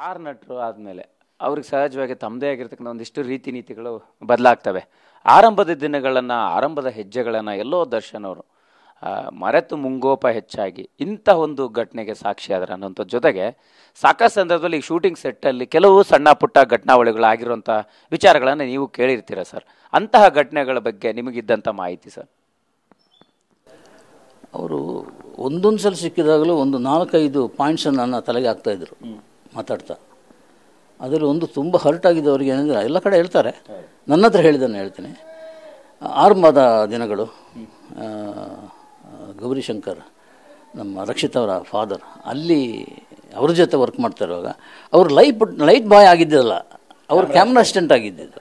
Star ನಟರು ಆದಮೇಲೆ ಅವ್ರಿಗೆ ಸಹಜವಾಗಿ ತಮ್ಮದೇ ಆಗಿರ್ತಕ್ಕಂಥ ಒಂದಿಷ್ಟು ರೀತಿ ನೀತಿಗಳು ಬದಲಾಗ್ತವೆ. ಆರಂಭದ ದಿನಗಳನ್ನು, ಆರಂಭದ ಹೆಜ್ಜೆಗಳನ್ನು ಎಲ್ಲೋ ದರ್ಶನ್ ಅವರು ಮರೆತು ಮುಂಗೋಪ ಹೆಚ್ಚಾಗಿ ಇಂಥ ಒಂದು ಘಟನೆಗೆ ಸಾಕ್ಷಿಯಾದ್ರೆ ಅನ್ನೋಂಥ ಜೊತೆಗೆ ಸಾಕಷ್ಟು ಸಂದರ್ಭದಲ್ಲಿ ಈ ಶೂಟಿಂಗ್ ಸೆಟ್ಟಲ್ಲಿ ಕೆಲವು ಸಣ್ಣ ಪುಟ್ಟ ಘಟನಾವಳಿಗಳಾಗಿರುವಂಥ ವಿಚಾರಗಳನ್ನು ನೀವು ಕೇಳಿರ್ತೀರ ಸರ್. ಅಂತಹ ಘಟನೆಗಳ ಬಗ್ಗೆ ನಿಮಗಿದ್ದಂಥ ಮಾಹಿತಿ ಸರ್? ಅವರು ಒಂದೊಂದು ಸಲ ಸಿಕ್ಕಿದಾಗಲೂ ಒಂದು 4-5 ಪಾಯಿಂಟ್ಸನ್ನು ನನ್ನ ತಲೆಗೆ ಹಾಕ್ತಾಯಿದ್ರು ಮಾತಾಡ್ತಾ. ಅದರಲ್ಲಿ ಒಂದು ತುಂಬ ಹರ್ಟ್ ಆಗಿದ್ದವರಿಗೆ ಏನಂದರೆ, ಎಲ್ಲ ಕಡೆ ಹೇಳ್ತಾರೆ, ನನ್ನ ಹತ್ರ ಹೇಳಿದ್ದನ್ನು ಹೇಳ್ತೀನಿ. ಆರಂಭದ ದಿನಗಳು ಗೌರಿಶಂಕರ್ ನಮ್ಮ ರಕ್ಷಿತ್ ಅವರ ಫಾದರ್ ಅಲ್ಲಿ ಅವ್ರ ಜೊತೆ ವರ್ಕ್ ಮಾಡ್ತಾ ಇರುವಾಗ ಅವರು ಲೈಟ್ ಬಾಯ್ ಆಗಿದ್ದಲ್ಲ, ಅವರು ಕ್ಯಾಮ್ರಾ ಅಸಿಸ್ಟೆಂಟ್ ಆಗಿದ್ದಿದ್ದು.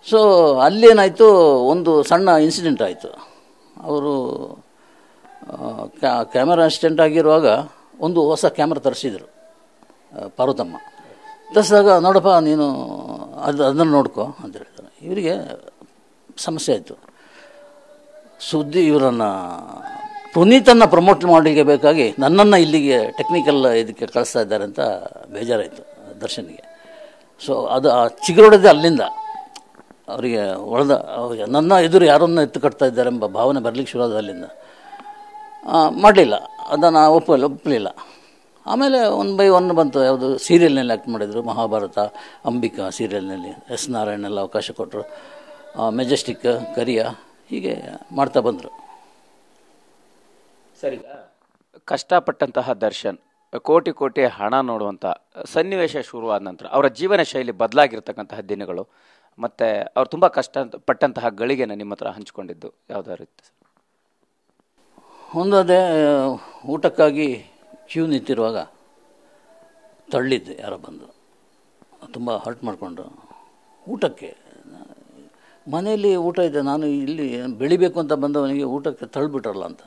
ಸೊ ಅಲ್ಲೇನಾಯಿತು, ಒಂದು ಸಣ್ಣ ಇನ್ಸಿಡೆಂಟ್ ಆಯಿತು. ಅವರು ಕ್ಯಾಮರಾ ಅಸಿಸ್ಟೆಂಟ್ ಆಗಿರುವಾಗ ಒಂದು ಹೊಸ ಕ್ಯಾಮ್ರಾ ತರಿಸಿದರು ಪಾರ್ವತಮ್ಮ. ತರಿಸಿದಾಗ, ನೋಡಪ್ಪ ನೀನು ಅದನ್ನು ನೋಡ್ಕೊ ಅಂತ ಹೇಳ್ತಾರೆ. ಇವರಿಗೆ ಸಮಸ್ಯೆ ಆಯಿತು. ಸುದ್ದಿ ಇವರನ್ನು ಪುನೀತನ್ನು ಪ್ರಮೋಟ್ ಮಾಡಲಿಕ್ಕೆ ಬೇಕಾಗಿ ನನ್ನನ್ನು ಇಲ್ಲಿಗೆ ಟೆಕ್ನಿಕಲ್ ಇದಕ್ಕೆ ಕಳಿಸ್ತಾ ಇದ್ದಾರೆ ಅಂತ ಬೇಜಾರಾಯಿತು ದರ್ಶನ್ಗೆ. ಸೊ ಅದು ಆ ಚಿಗುರೊಡೆದೇ ಅಲ್ಲಿಂದ ಅವರಿಗೆ ನನ್ನ ಎದುರು ಯಾರನ್ನು ಎತ್ತು ಕಟ್ತಾ ಇದ್ದಾರೆ ಎಂಬ ಭಾವನೆ ಬರಲಿಕ್ಕೆ ಶುರುವಾದ ಅಲ್ಲಿಂದ. ಮಾಡಲಿಲ್ಲ, ಅದನ್ನು ಒಪ್ಪಲಿಲ್ಲ. ಆಮೇಲೆ 1 by 1 ಬಂತು. ಯಾವುದು ಸೀರಿಯಲ್ನಲ್ಲಿ ಆ್ಯಕ್ಟ್ ಮಾಡಿದರು, ಮಹಾಭಾರತ, ಅಂಬಿಕಾ ಸೀರಿಯಲ್ನಲ್ಲಿ ಎಸ್ ನಾರಾಯಣೆಲ್ಲ ಅವಕಾಶ ಕೊಟ್ಟರು, ಮೆಜೆಸ್ಟಿಕ್, ಕರಿಯ, ಹೀಗೆ ಮಾಡ್ತಾ ಬಂದರು. ಸರಿ, ಕಷ್ಟಪಟ್ಟಂತಹ ದರ್ಶನ್ ಕೋಟಿ ಕೋಟಿ ಹಣ ನೋಡುವಂಥ ಸನ್ನಿವೇಶ ಶುರುವಾದ ನಂತರ ಅವರ ಜೀವನ ಶೈಲಿ ಬದಲಾಗಿರ್ತಕ್ಕಂತಹ ದಿನಗಳು ಮತ್ತು ಅವ್ರು ತುಂಬ ಕಷ್ಟಪಟ್ಟಂತಹ ಗಳಿಗೆನ ನಿಮ್ಮ ಹತ್ರ ಹಂಚಿಕೊಂಡಿದ್ದು ಯಾವುದಾದ್ರು ಇತ್ತು ಸರ್? ಒಂದೇ ಊಟಕ್ಕಾಗಿ ಕ್ಯೂ ನಿಂತಿರುವಾಗ ತಳ್ಳಿದ್ದೆ ಯಾರೋ ಬಂದು, ತುಂಬ ಹರ್ಟ್ ಮಾಡಿಕೊಂಡ್ರು. ಊಟಕ್ಕೆ ಮನೆಯಲ್ಲಿ ಊಟ ಇದೆ, ನಾನು ಇಲ್ಲಿ ಬೆಳಿಬೇಕು ಅಂತ ಬಂದವನಿಗೆ ಊಟಕ್ಕೆ ತಳ್ಳಿಬಿಟ್ರಲ್ಲ ಅಂತ.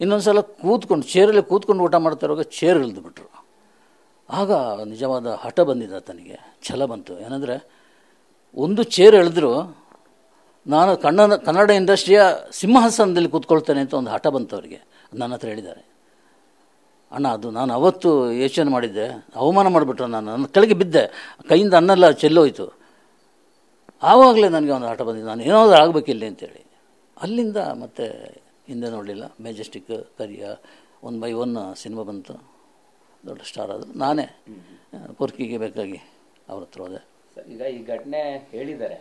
ಇನ್ನೊಂದು ಸಲ ಕೂತ್ಕೊಂಡು ಚೇರಲ್ಲಿ ಕೂತ್ಕೊಂಡು ಊಟ ಮಾಡ್ತಾ ಇರುವಾಗ ಚೇರ್ ಇಳಿದುಬಿಟ್ರು. ಆಗ ನಿಜವಾದ ಹಠ ಬಂದಿದ್ದ ಆತನಿಗೆ, ಛಲ ಬಂತು. ಏನಂದರೆ, ಒಂದು ಚೇರ್ ಎಳೆದ್ರು ನಾನು ಕನ್ನಡ ಇಂಡಸ್ಟ್ರಿಯ ಸಿಂಹಾಸನದಲ್ಲಿ ಕೂತ್ಕೊಳ್ತೇನೆ ಅಂತ ಒಂದು ಹಠ ಬಂತು ಅವರಿಗೆ. ನನ್ನ ಹತ್ರ ಹೇಳಿದ್ದಾರೆ, ಅಣ್ಣ ಅದು ನಾನು ಅವತ್ತು ಯೋಚನೆ ಮಾಡಿದ್ದೆ, ಅವಮಾನ ಮಾಡಿಬಿಟ್ರು, ನನ್ನ ಕೆಳಗೆ ಬಿದ್ದೆ, ಕೈಯಿಂದ ಅನ್ನೆಲ್ಲ ಚೆಲ್ಲೋಯ್ತು. ಆವಾಗಲೇ ನನಗೆ ಒಂದು ಹಠ ಬಂದಿದ್ದು, ನಾನು ಏನಾದರೂ ಆಗಬೇಕಿಲ್ಲ ಅಂತೇಳಿ. ಅಲ್ಲಿಂದ ಮತ್ತೆ ಹಿಂದೆ ನೋಡಲಿಲ್ಲ. ಮೆಜೆಸ್ಟಿಕ್, ಕರಿಯ, 1 by 1 ಸಿನಿಮಾ ಬಂತು, ದೊಡ್ಡ ಸ್ಟಾರ್ ಆದರು. ನಾನೇ ಪೊರ್ಕಿಗೆ ಬೇಕಾಗಿ ಅವ್ರ ಹತ್ರ ಹೋದೆ. ಈಗ ಈ ಘಟನೆ ಹೇಳಿದ್ದಾರೆ,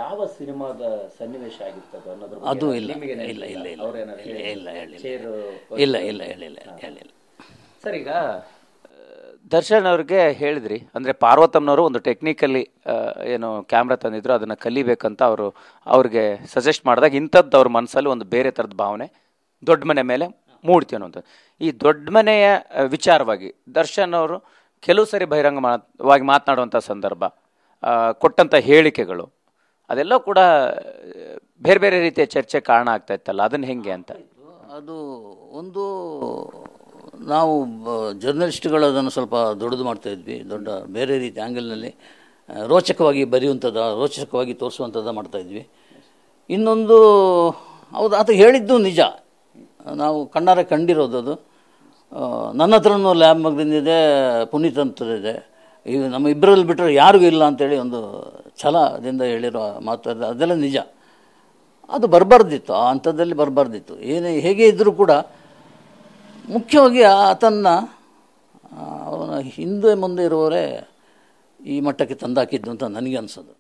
ಯಾವ ಸಿನಿಮಾದ ಸನ್ನಿವೇಶ ಆಗಿತ್ತು ಅನ್ನೋದು? ಅದು ಹೇಳಿಲ್ಲ ಸರ್. ಈಗ ದರ್ಶನ್ ಅವ್ರಿಗೆ ಹೇಳಿದ್ರಿ, ಅಂದರೆ ಪಾರ್ವತಮ್ಮನವರು ಒಂದು ಟೆಕ್ನಿಕಲಿ ಏನು ಕ್ಯಾಮ್ರಾ ತಂದಿದ್ರು, ಅದನ್ನು ಕಲಿಬೇಕಂತ ಅವ್ರಿಗೆ ಸಜೆಸ್ಟ್ ಮಾಡಿದಾಗ ಇಂಥದ್ದು ಅವ್ರ ಮನಸ್ಸಲ್ಲಿ ಒಂದು ಬೇರೆ ಥರದ ಭಾವನೆ ದೊಡ್ಡ ಮನೆ ಮೇಲೆ ಮೂಡ್ತೀವಿ ಅನ್ನೋದು. ಈ ದೊಡ್ಡ ಮನೆಯ ವಿಚಾರವಾಗಿ ದರ್ಶನ್ ಅವರು ಕೆಲವು ಸರಿ ಬಹಿರಂಗವಾಗಿ ಮಾತನಾಡುವಂಥ ಸಂದರ್ಭ, ಕೊಟ್ಟಂಥ ಹೇಳಿಕೆಗಳು, ಅದೆಲ್ಲ ಕೂಡ ಬೇರೆ ಬೇರೆ ರೀತಿಯ ಚರ್ಚೆ ಕಾರಣ ಆಗ್ತಾ ಇತ್ತಲ್ಲ, ಅದನ್ನು ಹೆಂಗೆ ಅಂತ? ಅದು ಒಂದು ನಾವು ಜರ್ನಲಿಸ್ಟ್ಗಳು ಅದನ್ನು ಸ್ವಲ್ಪ ದೊಡ್ಡದು ಮಾಡ್ತಾಯಿದ್ವಿ, ದೊಡ್ಡ ಬೇರೆ ರೀತಿ ಆ್ಯಂಗಲ್ನಲ್ಲಿ ರೋಚಕವಾಗಿ ಬರೆಯುವಂಥದ್ದು, ರೋಚಕವಾಗಿ ತೋರಿಸುವಂಥದ್ದು ಮಾಡ್ತಾಯಿದ್ವಿ. ಇನ್ನೊಂದು, ಹೌದು, ಆತ ಹೇಳಿದ್ದು ನಿಜ, ನಾವು ಕಣ್ಣಾರೆ ಕಂಡಿರೋದು. ಅದು ನನ್ನ ಹತ್ರನೂ ಲ್ಯಾಬ್ ಮಗದಿಂದಿದೆ, ಪುನೀತ್ ಅಂತದಿದೆ. ಈಗ ನಮ್ಮ ಇಬ್ಬರಲ್ಲಿ ಬಿಟ್ಟರೆ ಯಾರಿಗೂ ಇಲ್ಲ ಅಂತೇಳಿ ಒಂದು ಛಲದಿಂದ ಹೇಳಿರೋ ಮಾತು, ಅದೆಲ್ಲ ನಿಜ. ಅದು ಬರಬಾರ್ದಿತ್ತು, ಆ ಹಂತದಲ್ಲಿ ಬರಬಾರ್ದಿತ್ತು. ಹೇಗೆ ಇದ್ದರೂ ಕೂಡ ಮುಖ್ಯವಾಗಿ ಆತನ್ನು ಅವನ ಹಿಂದೆ ಮುಂದೆ ಇರುವವರೇ ಈ ಮಟ್ಟಕ್ಕೆ ತಂದಾಕಿದ್ದು ಅಂತ ನನಗೆ ಅನಿಸೋದು.